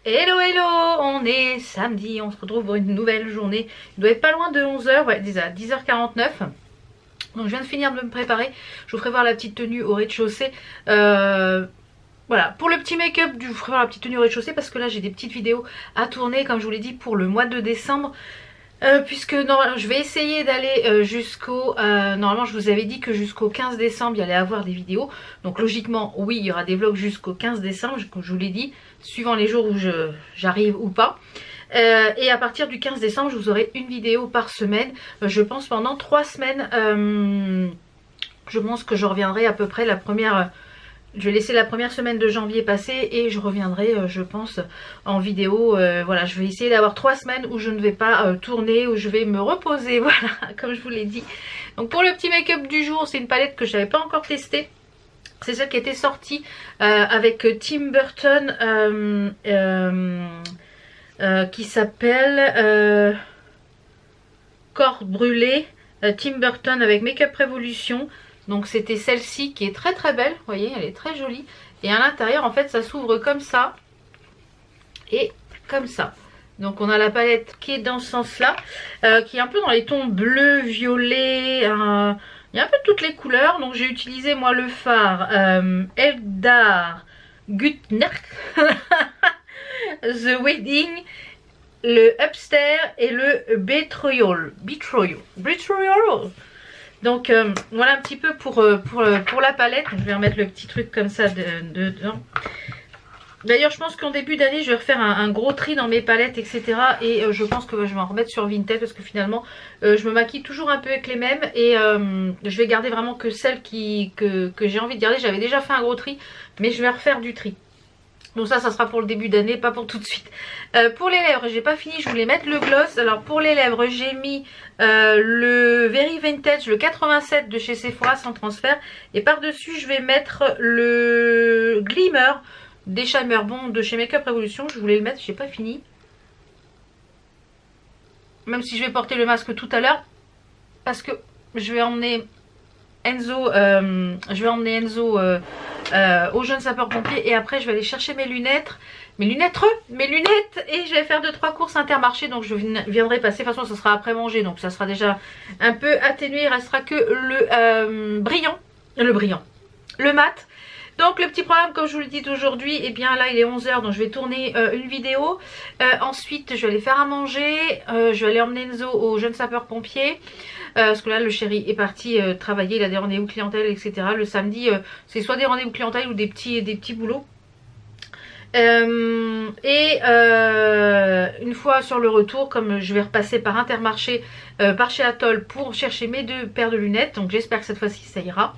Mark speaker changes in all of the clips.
Speaker 1: Hello hello, on est samedi, on se retrouve pour une nouvelle journée. Il doit être pas loin de 11h, ouais, déjà 10h49. Donc je viens de finir de me préparer. Je vous ferai voir la petite tenue au rez-de-chaussée. Voilà, pour le petit make-up, je vous ferai voir la petite tenue au rez-de-chaussée parce que là j'ai des petites vidéos à tourner, comme je vous l'ai dit, pour le mois de décembre. Puisque normalement je vais essayer d'aller jusqu'au... normalement je vous avais dit que jusqu'au 15 décembre il y allait avoir des vidéos. Donc logiquement oui, il y aura des vlogs jusqu'au 15 décembre, comme je vous l'ai dit, suivant les jours où j'arrive ou pas. Et à partir du 15 décembre je vous aurai une vidéo par semaine, je pense pendant 3 semaines. Je pense que je reviendrai à peu près la première... Je vais laisser la première semaine de janvier passer et je reviendrai, je pense, en vidéo. Voilà, je vais essayer d'avoir 3 semaines où je ne vais pas tourner, où je vais me reposer, voilà, comme je vous l'ai dit. Donc pour le petit make-up du jour, c'est une palette que je n'avais pas encore testée. C'est celle qui était sortie avec Tim Burton, qui s'appelle Corps brûlé, Tim Burton avec Make-up Revolution. Donc c'était celle-ci qui est très très belle, vous voyez, elle est très jolie. Et à l'intérieur en fait ça s'ouvre comme ça et comme ça. Donc on a la palette qui est dans ce sens-là, qui est un peu dans les tons bleu, violet, il y a un peu toutes les couleurs. Donc j'ai utilisé moi le fard Eldar Gutnerk, The Wedding, le Upstairs et le Betrayal. Donc voilà un petit peu pour la palette. Je vais remettre le petit truc comme ça dedans. D'ailleurs je pense qu'en début d'année je vais refaire un gros tri dans mes palettes, etc. Et je pense que je vais en remettre sur Vinted parce que finalement je me maquille toujours un peu avec les mêmes. Et je vais garder vraiment que celles que j'ai envie de garder. J'avais déjà fait un gros tri mais je vais refaire du tri. Donc ça sera pour le début d'année, pas pour tout de suite. Pour les lèvres, j'ai pas fini, je voulais mettre le gloss. Alors pour les lèvres, j'ai mis le Very Vintage, le 87 de chez Sephora sans transfert. Et par-dessus, je vais mettre le Glimmer des Shimmer Bond de chez Make-up Revolution. Je voulais le mettre, j'ai pas fini. Même si je vais porter le masque tout à l'heure. Parce que je vais emmener Enzo, au jeune sapeur-pompier et après je vais aller chercher mes lunettes, et je vais faire 2-3 courses Intermarché. Donc je viendrai passer, de toute façon ça sera après manger, donc ça sera déjà un peu atténué. Il restera que le le mat. Donc le petit programme, comme je vous le dis aujourd'hui, et bien là il est 11h, donc je vais tourner une vidéo. Ensuite je vais aller faire à manger, je vais aller emmener Enzo au jeune sapeur-pompier. Parce que là le chéri est parti travailler, il a des rendez-vous clientèle, etc. Le samedi c'est soit des rendez-vous clientèle ou des petits boulots. Une fois sur le retour, comme je vais repasser par Intermarché, par chez Atoll pour chercher mes 2 paires de lunettes. Donc j'espère que cette fois-ci ça ira.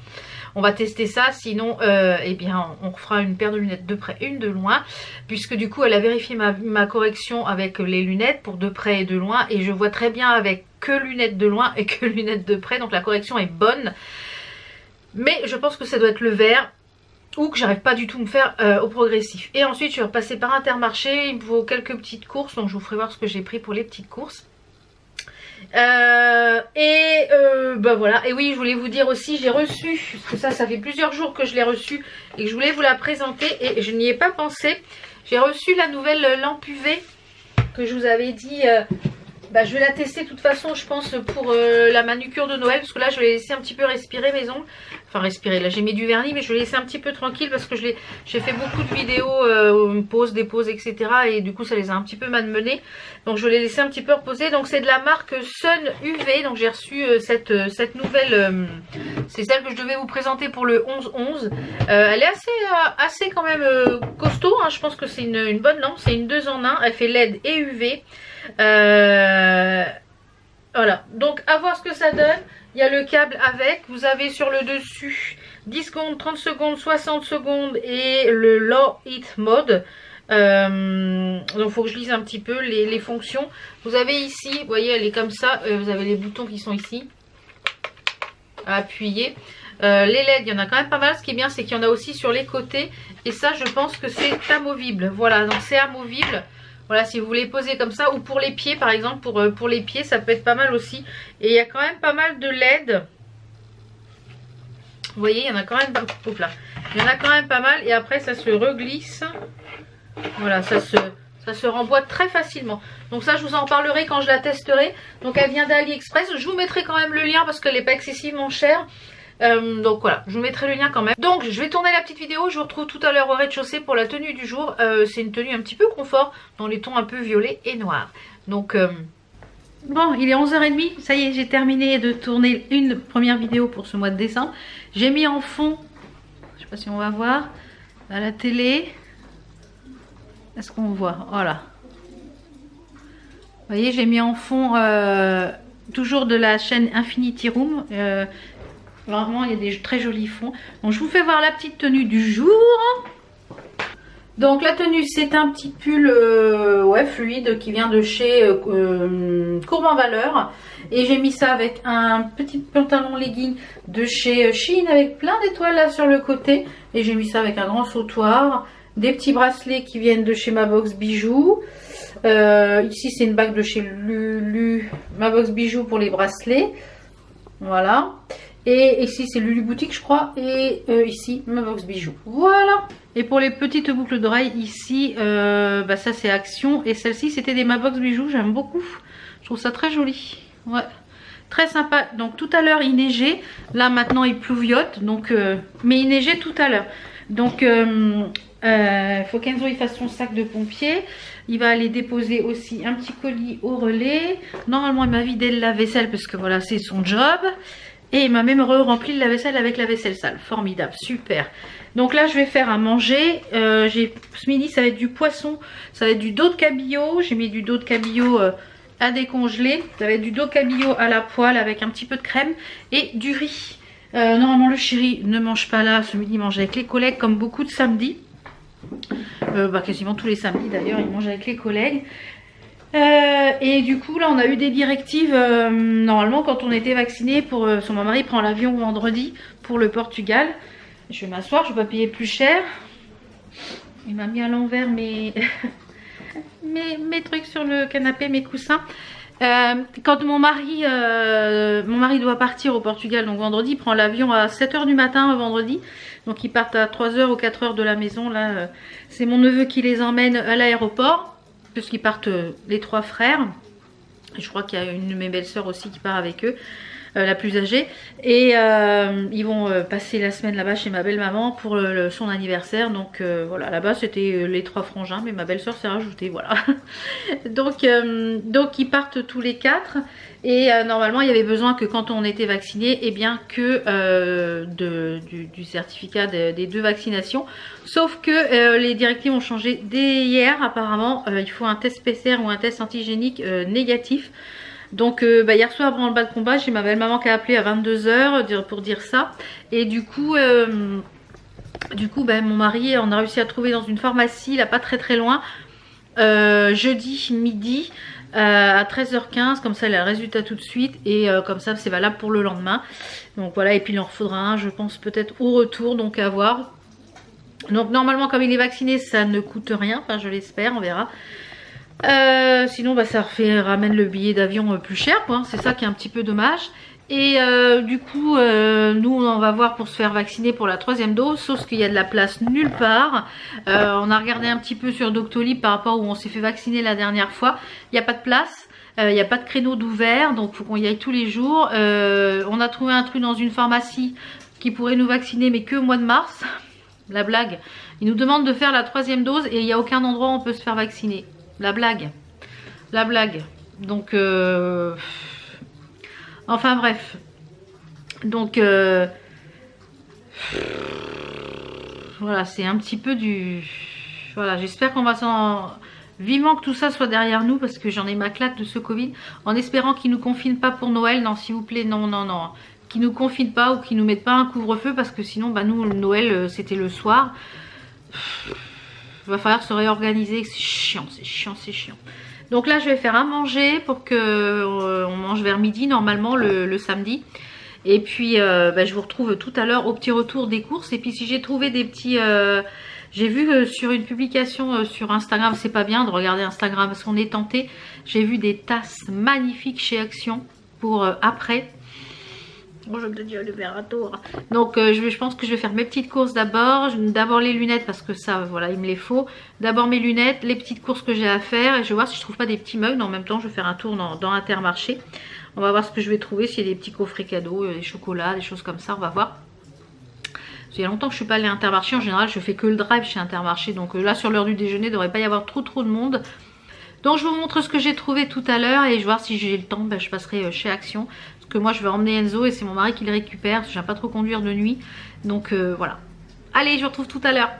Speaker 1: On va tester ça, sinon eh bien on fera une paire de lunettes de près, une de loin. Puisque du coup elle a vérifié ma correction avec les lunettes pour de près et de loin. Et je vois très bien avec que lunettes de loin et que lunettes de près. Donc la correction est bonne. Mais je pense que ça doit être le vert. Ou que j'arrive pas du tout à me faire au progressif. Et ensuite je vais repasser par Intermarché. Il me faut quelques petites courses. Donc je vous ferai voir ce que j'ai pris pour les petites courses. Bah voilà. Et oui, je voulais vous dire aussi, j'ai reçu, parce que ça fait plusieurs jours que je l'ai reçu et que je voulais vous la présenter et je n'y ai pas pensé. J'ai reçu la nouvelle lampe UV que je vous avais dit. Je vais la tester de toute façon, je pense, pour la manucure de Noël. Parce que là je vais laisser un petit peu respirer mes ongles. Enfin respirer, là j'ai mis du vernis, mais je vais laisser un petit peu tranquille. Parce que j'ai fait beaucoup de vidéos, pause, dépose, etc. Et du coup ça les a un petit peu malmenés. Donc je vais les laisser un petit peu reposer. Donc c'est de la marque Sun UV. Donc j'ai reçu cette nouvelle, c'est celle que je devais vous présenter pour le 11-11. Elle est assez quand même costaud, hein. Je pense que c'est une bonne lampe. C'est une 2 en 1, elle fait LED et UV. Voilà, donc à voir ce que ça donne. Il y a le câble avec, vous avez sur le dessus 10 secondes, 30 secondes, 60 secondes et le low heat mode. Donc il faut que je lise un petit peu les fonctions. Vous avez ici, vous voyez elle est comme ça, vous avez les boutons qui sont ici à appuyer. Les LED il y en a quand même pas mal. Ce qui est bien c'est qu'il y en a aussi sur les côtés. Et ça je pense que c'est amovible. Voilà, donc c'est amovible. Voilà, si vous voulez poser comme ça, ou pour les pieds par exemple, pour les pieds ça peut être pas mal aussi. Et il y a quand même pas mal de LED. Vous voyez, il y en a quand même, il y en a quand même pas mal. Et après ça se reglisse. Voilà, ça Ça se remboîte très facilement. Donc ça, je vous en parlerai quand je la testerai. Donc elle vient d'AliExpress. Je vous mettrai quand même le lien parce qu'elle n'est pas excessivement chère. Donc voilà, je vous mettrai le lien quand même. Donc je vais tourner la petite vidéo. Je vous retrouve tout à l'heure au rez-de-chaussée pour la tenue du jour. C'est une tenue un petit peu confort dans les tons un peu violet et noir. Donc bon, il est 11h30. Ça y est, j'ai terminé de tourner une première vidéo pour ce mois de décembre. J'ai mis en fond, je sais pas si on va voir, à la télé. Est-ce qu'on voit? Voilà. Vous voyez, j'ai mis en fond toujours de la chaîne Infinity Room. Vraiment, il y a des très jolis fonds. Donc, je vous fais voir la petite tenue du jour. Donc, la tenue, c'est un petit pull ouais, fluide qui vient de chez Courbe en Valeur. Et j'ai mis ça avec un petit pantalon legging de chez Shein avec plein d'étoiles là sur le côté. Et j'ai mis ça avec un grand sautoir. Des petits bracelets qui viennent de chez Mabox Bijoux. Ici, c'est une bague de chez Lulu Mabox Bijoux pour les bracelets. Voilà. Et ici, c'est Lulu Boutique, je crois. Et ici, Mabox Bijoux. Voilà. Et pour les petites boucles d'oreilles, ici, bah ça, c'est Action. Et celle-ci, c'était des Mabox Bijoux. J'aime beaucoup. Je trouve ça très joli. Ouais. Très sympa. Donc, tout à l'heure, il neigeait. Là, maintenant, il plouviote. Donc, mais il neigeait tout à l'heure. Donc, faut qu'Enzo il fasse son sac de pompier. Il va aller déposer aussi un petit colis au relais. Normalement, il m'a vidé le lave-vaisselle parce que voilà, c'est son job. Et il m'a même rempli le lave-vaisselle avec la vaisselle sale. Formidable, super. Donc là, je vais faire à manger. Ce midi, ça va être du poisson. Ça va être du dos de cabillaud. J'ai mis du dos de cabillaud à décongeler. Ça va être du dos de cabillaud à la poêle avec un petit peu de crème et du riz. Normalement, le chéri ne mange pas là. Ce midi, il mange avec les collègues comme beaucoup de samedis. Bah, quasiment tous les samedis d'ailleurs, il mange avec les collègues. Et du coup là on a eu des directives normalement quand on était vacciné pour son mari prend l'avion vendredi pour le Portugal. Je vais m'asseoir, je vais pas payer plus cher. Il m'a mis à l'envers mes trucs sur le canapé, mes coussins. Quand mon mari doit partir au Portugal, donc vendredi, il prend l'avion à 7 h du matin vendredi. Donc ils partent à 3 h ou 4 h de la maison. Là, c'est mon neveu qui les emmène à l'aéroport, puisqu'ils partent les 3 frères. Je crois qu'il y a une de mes belles-sœurs aussi qui part avec eux, la plus âgée. Et ils vont passer la semaine là-bas chez ma belle-maman pour son anniversaire. Donc voilà, là-bas c'était les 3 frangins, mais ma belle-sœur s'est rajoutée, voilà. donc ils partent tous les 4. Et normalement il y avait besoin que quand on était vacciné, eh bien que du certificat des 2 vaccinations. Sauf que les directives ont changé dès hier apparemment. Il faut un test PCR ou un test antigénique négatif. Donc hier soir avant le bas de combat, j'ai ma belle-maman qui a appelé à 22 h pour dire ça. Et du coup mon mari, on a réussi à trouver dans une pharmacie, là pas très loin, jeudi midi à 13 h 15, comme ça il a le résultat tout de suite. Et comme ça c'est valable pour le lendemain. Donc voilà, et puis il en faudra un je pense peut-être au retour, donc à voir. Donc normalement comme il est vacciné ça ne coûte rien, enfin je l'espère, on verra. Sinon bah, ça ramène le billet d'avion plus cher quoi. C'est ça qui est un petit peu dommage. Et du coup nous on va voir pour se faire vacciner pour la 3e dose, sauf qu'il y a de la place nulle part. On a regardé un petit peu sur Doctolib par rapport où on s'est fait vacciner la dernière fois. Il n'y a pas de place, il n'y a pas de créneau d'ouvert, donc il faut qu'on y aille tous les jours. On a trouvé un truc dans une pharmacie qui pourrait nous vacciner mais que au mois de mars. La blague, ils nous demandent de faire la 3e dose et il n'y a aucun endroit où on peut se faire vacciner. La blague. Donc enfin bref. Donc voilà, c'est un petit peu du... Voilà, j'espère qu'on va s'en... Vivement que tout ça soit derrière nous parce que j'en ai ma claque de ce Covid. En espérant qu'ils nous confinent pas pour Noël. Non, s'il vous plaît, non. Qu'ils nous confinent pas ou qu'ils nous mettent pas un couvre-feu parce que sinon, bah nous, Noël, c'était le soir. Il va falloir se réorganiser. C'est chiant. Donc là, je vais faire à manger pour que on mange vers midi normalement le samedi. Et puis, je vous retrouve tout à l'heure au petit retour des courses. Et puis, si j'ai trouvé des petits... j'ai vu sur une publication sur Instagram, c'est pas bien de regarder Instagram parce qu'on est tenté. J'ai vu des tasses magnifiques chez Action pour après. Bon, je vais peut-être le faire un tour. Donc je pense que je vais faire mes petites courses d'abord. D'abord les lunettes parce que ça, voilà, il me les faut. D'abord mes lunettes, les petites courses que j'ai à faire. Et je vais voir si je trouve pas des petits mugs. En même temps, je vais faire un tour dans Intermarché. On va voir ce que je vais trouver. S'il y a des petits coffrets cadeaux, des chocolats, des choses comme ça. On va voir. Il y a longtemps que je suis pas allée à Intermarché. En général, je fais que le drive chez Intermarché. Donc là, sur l'heure du déjeuner, il ne devrait pas y avoir trop de monde. Donc je vous montre ce que j'ai trouvé tout à l'heure. Et je vais voir si j'ai le temps. Ben, je passerai chez Action. Que moi je vais emmener Enzo et c'est mon mari qui le récupère parce que j'aime pas trop conduire de nuit, donc voilà. Allez, je vous retrouve tout à l'heure.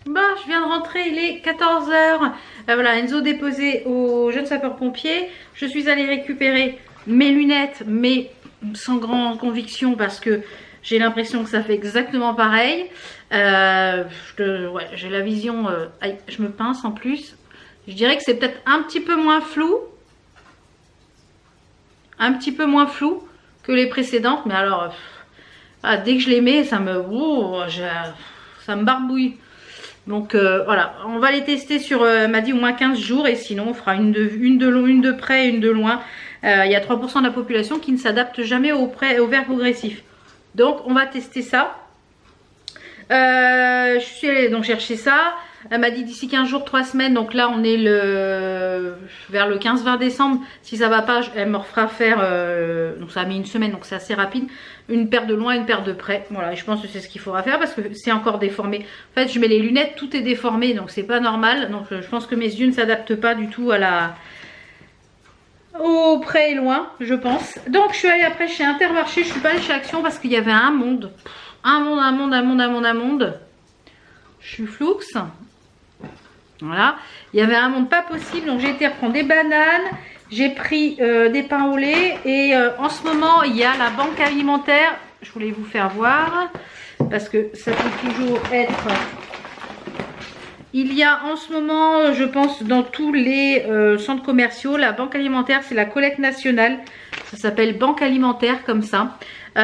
Speaker 1: Bah, je viens de rentrer, il est 14 h. Voilà, Enzo déposé au jeune sapeur-pompier. Je suis allée récupérer mes lunettes, mais sans grande conviction parce que j'ai l'impression que ça fait exactement pareil. Ouais, j'ai la vision, aïe, je me pince en plus. Je dirais que c'est peut-être un petit peu moins flou. Un petit peu moins flou que les précédentes, mais alors dès que je les mets ça me barbouille. Donc voilà, on va les tester sur m'a dit au moins 15 jours et sinon on fera une de près, une de loin. Il y a 3% de la population qui ne s'adapte jamais au verre progressif, donc on va tester ça. Je suis allée donc chercher ça. Elle m'a dit d'ici 15 jours, 3 semaines. Donc là, on est vers le 15-20 décembre. Si ça va pas, elle me refera faire. Donc ça a mis une semaine, donc c'est assez rapide. Une paire de loin, une paire de près. Voilà, et je pense que c'est ce qu'il faudra faire parce que c'est encore déformé. En fait, je mets les lunettes, tout est déformé, donc c'est pas normal. Donc je pense que mes yeux ne s'adaptent pas du tout au près et loin, je pense. Donc je suis allée après chez Intermarché. Je suis pas allée chez Action parce qu'il y avait un monde. Un monde. Je suis floux. Voilà, il y avait un monde pas possible, donc j'ai été reprendre des bananes, j'ai pris des pains au lait et en ce moment il y a la banque alimentaire. Je voulais vous faire voir parce que ça peut toujours être. Il y a en ce moment, je pense, dans tous les centres commerciaux, la banque alimentaire, c'est la collecte nationale. Ça s'appelle banque alimentaire comme ça. Bon,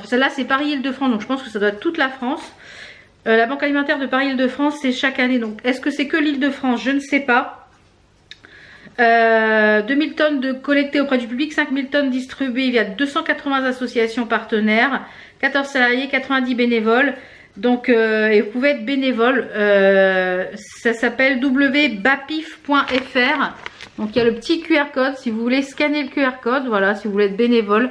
Speaker 1: celle-là c'est Paris-Île-de-France, donc je pense que ça doit être toute la France. La banque alimentaire de Paris-Île-de-France, c'est chaque année. Donc, est-ce que c'est que l'Île-de-France? Je ne sais pas. 2000 tonnes de collectées auprès du public, 5000 tonnes distribuées via 280 associations partenaires, 14 salariés, 90 bénévoles. Donc, et vous pouvez être bénévole. Ça s'appelle wbapif.fr. Donc, il y a le petit QR code si vous voulez scanner le QR code. Voilà, si vous voulez être bénévole.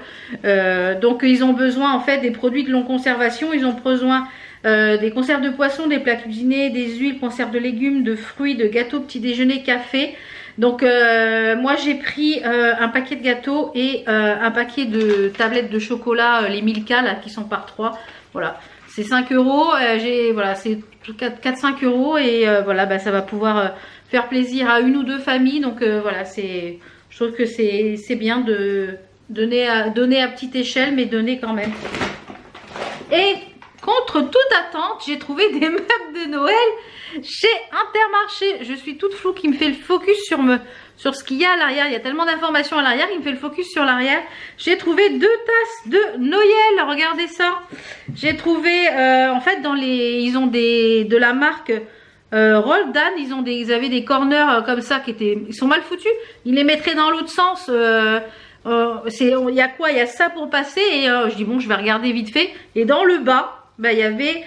Speaker 1: Donc, ils ont besoin en fait des produits de longue conservation. Ils ont besoin des conserves de poissons, des plats cuisinés, des huiles, conserves de légumes, de fruits, de gâteaux, petit déjeuner, café. Donc moi j'ai pris un paquet de gâteaux et un paquet de tablettes de chocolat, les Milka là qui sont par 3. Voilà, c'est 5 euros. Voilà, c'est 4-5 euros et voilà, bah, ça va pouvoir faire plaisir à une ou deux familles. Donc voilà, je trouve que c'est bien de donner à petite échelle, mais donner quand même. Et contre toute attente, j'ai trouvé des meubles de Noël chez Intermarché. Je suis toute floue qui me fait le focus sur ce qu'il y a à l'arrière. Il y a tellement d'informations à l'arrière, il me fait le focus sur l'arrière. J'ai trouvé 2 tasses de Noël. Regardez ça. J'ai trouvé, en fait, ils ont de la marque Roldan. Ils avaient des corners comme ça ils sont mal foutus. Ils les mettraient dans l'autre sens. Il y a quoi? Il y a ça pour passer. Et je dis bon, je vais regarder vite fait. Et dans le bas, bah, il y avait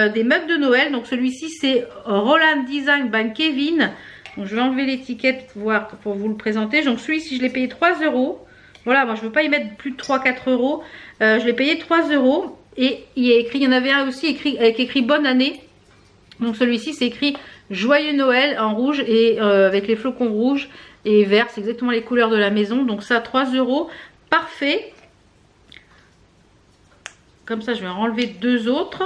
Speaker 1: des mugs de Noël. Donc celui-ci c'est Roland Design by Kevin. Donc je vais enlever l'étiquette pour vous le présenter. Donc celui-ci je l'ai payé 3 euros. Voilà, moi je ne veux pas y mettre plus de 3-4 euros. Je l'ai payé 3 euros. Et il y en avait un aussi avec écrit bonne année. Donc celui-ci c'est écrit Joyeux Noël en rouge et avec les flocons rouges et vert. C'est exactement les couleurs de la maison. Donc ça 3 euros. Parfait. Comme ça, je vais enlever 2 autres.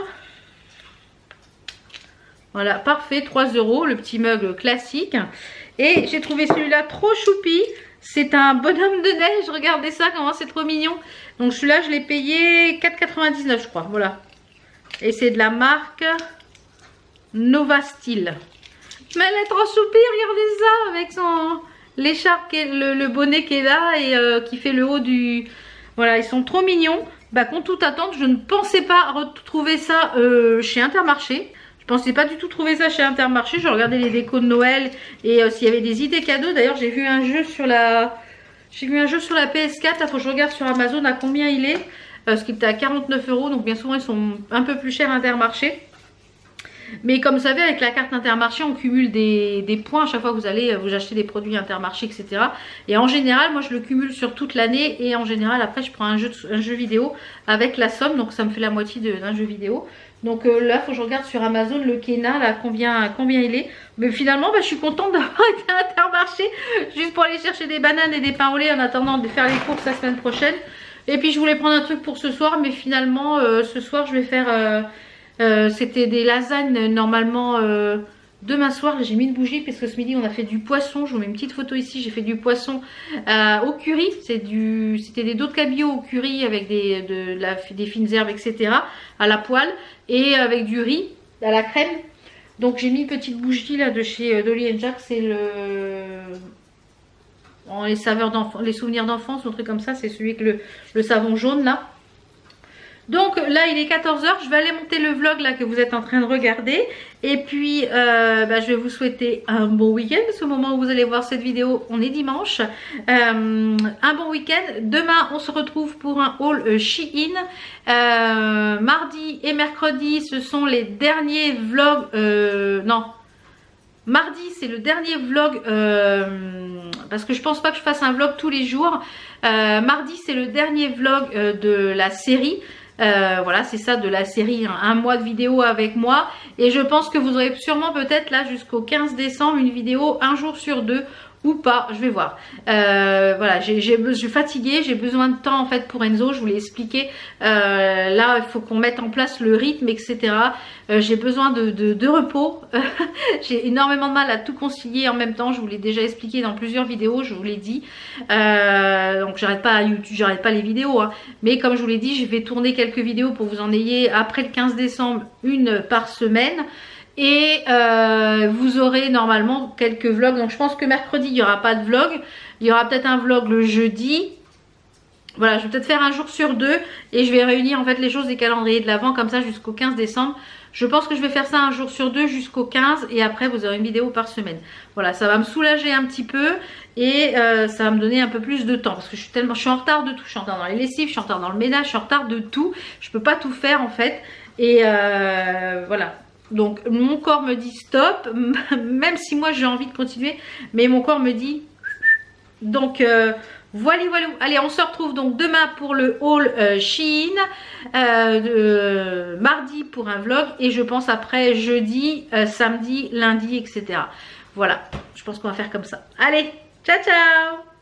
Speaker 1: Voilà, parfait, 3 euros, le petit mug classique. Et j'ai trouvé celui-là trop choupi. C'est un bonhomme de neige, regardez ça, comment c'est trop mignon. Donc celui-là, je l'ai payé 4,99 je crois, voilà. Et c'est de la marque Nova Steel. Mais elle est trop choupie, regardez ça, avec l'écharpe, le bonnet qui est là et qui fait le haut du... Voilà, ils sont trop mignons. Bah, contre toute attente, je ne pensais pas retrouver ça chez Intermarché. Je pensais pas du tout trouver ça chez Intermarché. Je regardais les décos de Noël et s'il y avait des idées cadeaux. D'ailleurs, j'ai vu un jeu sur J'ai vu un jeu sur la PS4, là faut que je regarde sur Amazon à combien il est. Parce qu'il était à 49 €, donc bien souvent ils sont un peu plus chers Intermarché. Mais comme vous savez, avec la carte Intermarché, on cumule des points à chaque fois que vous allez vous acheter des produits Intermarché, etc. Et en général, moi je le cumule sur toute l'année. Et en général, après je prends un jeu vidéo avec la somme. Donc ça me fait la moitié d'un jeu vidéo. Donc là, il faut que je regarde sur Amazon le Kena, là, combien il est. Mais finalement, bah, je suis contente d'avoir été à Intermarché. Juste pour aller chercher des bananes et des pains au lait en attendant de faire les courses la semaine prochaine. Et puis je voulais prendre un truc pour ce soir. Mais finalement, ce soir, je vais faire... c'était des lasagnes normalement demain soir. J'ai mis une bougie parce que ce midi on a fait du poisson. Je vous mets une petite photo ici. J'ai fait du poisson au curry. C'était des dos de cabillaud au curry avec des fines herbes, etc. à la poêle et avec du riz à la crème. Donc j'ai mis une petite bougie là de chez Dolly & Jack. C'est les saveurs d'enfance, les souvenirs d'enfance, un truc comme ça. C'est celui avec le savon jaune là. Donc là il est 14 h, je vais aller monter le vlog là que vous êtes en train de regarder. Et puis je vais vous souhaiter un bon week-end. Parce qu'au moment où vous allez voir cette vidéo, on est dimanche. Un bon week-end. Demain on se retrouve pour un haul Shein. Mardi et mercredi ce sont les derniers vlogs. Non, mardi c'est le dernier vlog. Parce que je pense pas que je fasse un vlog tous les jours. Mardi c'est le dernier vlog de la série. Voilà, c'est ça, de la série, hein, un mois de vidéo avec moi. Et je pense que vous aurez sûrement peut-être là jusqu'au 15 décembre une vidéo un jour sur deux ou pas, je vais voir. Voilà, je suis fatiguée, j'ai besoin de temps en fait pour Enzo, je vous l'ai expliqué. Là, il faut qu'on mette en place le rythme, etc. J'ai besoin de repos. J'ai énormément de mal à tout concilier en même temps, je vous l'ai déjà expliqué dans plusieurs vidéos, je vous l'ai dit. Donc j'arrête pas à YouTube, j'arrête pas les vidéos, hein. Mais comme je vous l'ai dit, je vais tourner quelques vidéos pour vous en ayez après le 15 décembre, une par semaine. Et vous aurez normalement quelques vlogs. Donc je pense que mercredi il n'y aura pas de vlog. Il y aura peut-être un vlog le jeudi. Voilà, je vais peut-être faire un jour sur deux. Et je vais réunir en fait les choses des calendriers de l'Avent comme ça jusqu'au 15 décembre. Je pense que je vais faire ça un jour sur deux jusqu'au 15. Et après vous aurez une vidéo par semaine. Voilà, ça va me soulager un petit peu. Et ça va me donner un peu plus de temps. Parce que je suis en retard de tout. Je suis en retard dans les lessives, je suis en retard dans le ménage, je suis en retard de tout. Je peux pas tout faire en fait. Et voilà. Donc mon corps me dit stop, même si moi j'ai envie de continuer, mais mon corps me dit. Donc voilà. Allez, on se retrouve donc demain pour le haul Shein, mardi pour un vlog et je pense après jeudi, samedi, lundi, etc. Voilà, je pense qu'on va faire comme ça. Allez, ciao ciao.